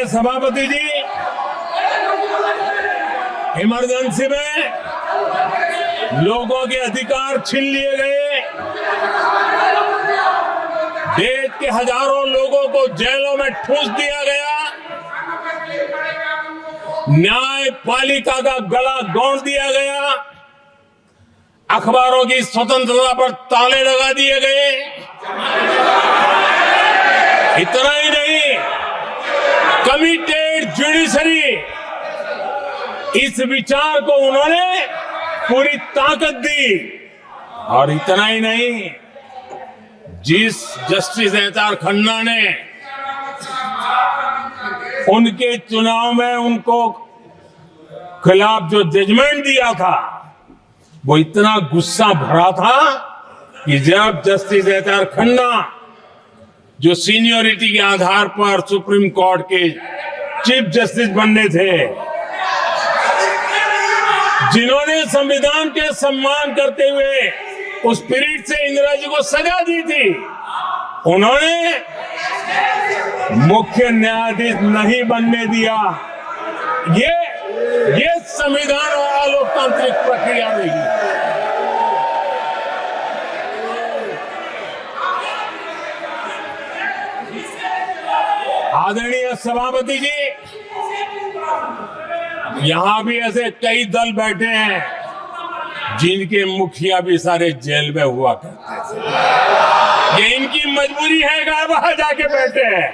आदरणीय सभापति जी, इमरजेंसी में लोगों के अधिकार छीन लिए गए, देश के हजारों लोगों को जेलों में ठूंस दिया गया, न्यायपालिका का गला दौड़ दिया गया, अखबारों की स्वतंत्रता पर ताले लगा दिए गए। इतना ही नहीं, कमिटेड जुडिशरी, इस विचार को उन्होंने पूरी ताकत दी। और इतना ही नहीं, जिस जस्टिस एच.आर. खन्ना ने उनके चुनाव में उनको खिलाफ जो जजमेंट दिया था, वो इतना गुस्सा भरा था कि जब जस्टिस एच.आर. खन्ना जो सीनियरिटी के आधार पर सुप्रीम कोर्ट के चीफ जस्टिस बनने थे, जिन्होंने संविधान के सम्मान करते हुए उस स्पिरिट से इंदिरा जी को सजा दी थी, उन्होंने मुख्य न्यायाधीश नहीं बनने दिया। ये संविधान और अलोकतांत्रिक प्रक्रिया नहीं। आदरणीय सभापति जी, यहां भी ऐसे कई दल बैठे हैं जिनके मुखिया भी सारे जेल में हुआ करते थे। ये इनकी मजबूरी है कि वहां जाके बैठे हैं,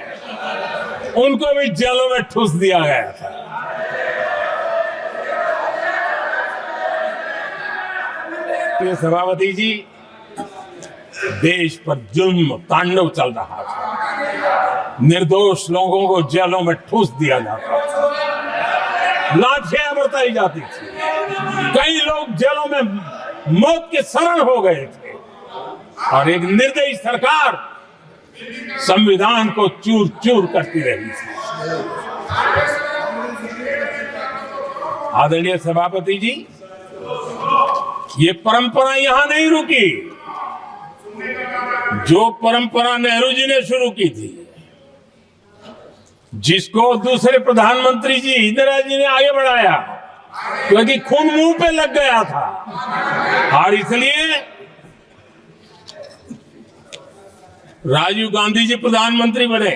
उनको भी जेलों में ठूस दिया गया था। सभापति जी, देश पर जुल्म तांडव चल रहा था, निर्दोष लोगों को जेलों में ठूस दिया जाता था, लाठियां बरताई जाती थी, कई लोग जेलों में मौत के शरण हो गए थे, और एक निर्दयी सरकार संविधान को चूर चूर करती रही थी। आदरणीय सभापति जी, ये परंपरा यहां नहीं रुकी। जो परंपरा नेहरू जी ने शुरू की थी, जिसको दूसरे प्रधानमंत्री जी इंदिरा जी ने आगे बढ़ाया, क्योंकि खून मुंह पे लग गया था, और इसलिए राजीव गांधी जी प्रधानमंत्री बने।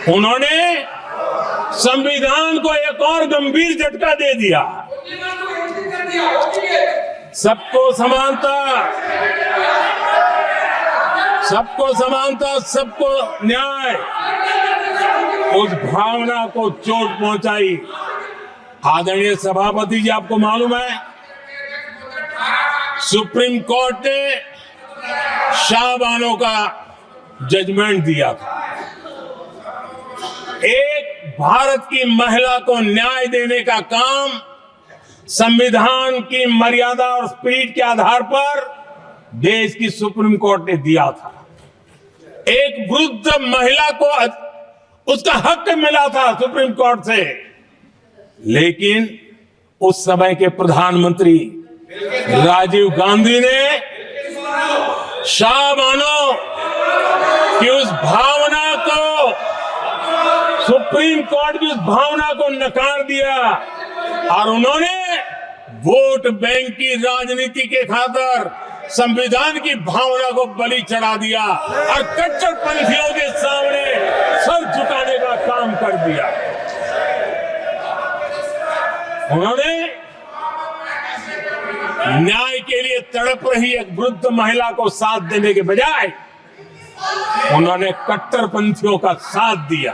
उन्होंने संविधान को एक और गंभीर झटका दे दिया। सबको समानता, सबको समानता, सबको न्याय, उस भावना को चोट पहुंचाई। आदरणीय सभापति जी, आपको मालूम है, सुप्रीम कोर्ट ने शाहबानो का जजमेंट दिया था। एक भारत की महिला को न्याय देने का काम संविधान की मर्यादा और स्पिरिट के आधार पर देश की सुप्रीम कोर्ट ने दिया था। एक वृद्ध महिला को उसका हक मिला था सुप्रीम कोर्ट से, लेकिन उस समय के प्रधानमंत्री राजीव गांधी ने शाहबानो की उस भावना को, सुप्रीम कोर्ट की उस भावना को नकार दिया, और उन्होंने वोट बैंक की राजनीति के खातिर संविधान की भावना को बलि चढ़ा दिया और कट्टरपंथियों के सामने सर झुकाने का काम कर दिया। उन्होंने न्याय के लिए तड़प रही एक वृद्ध महिला को साथ देने के बजाय उन्होंने कट्टरपंथियों का साथ दिया।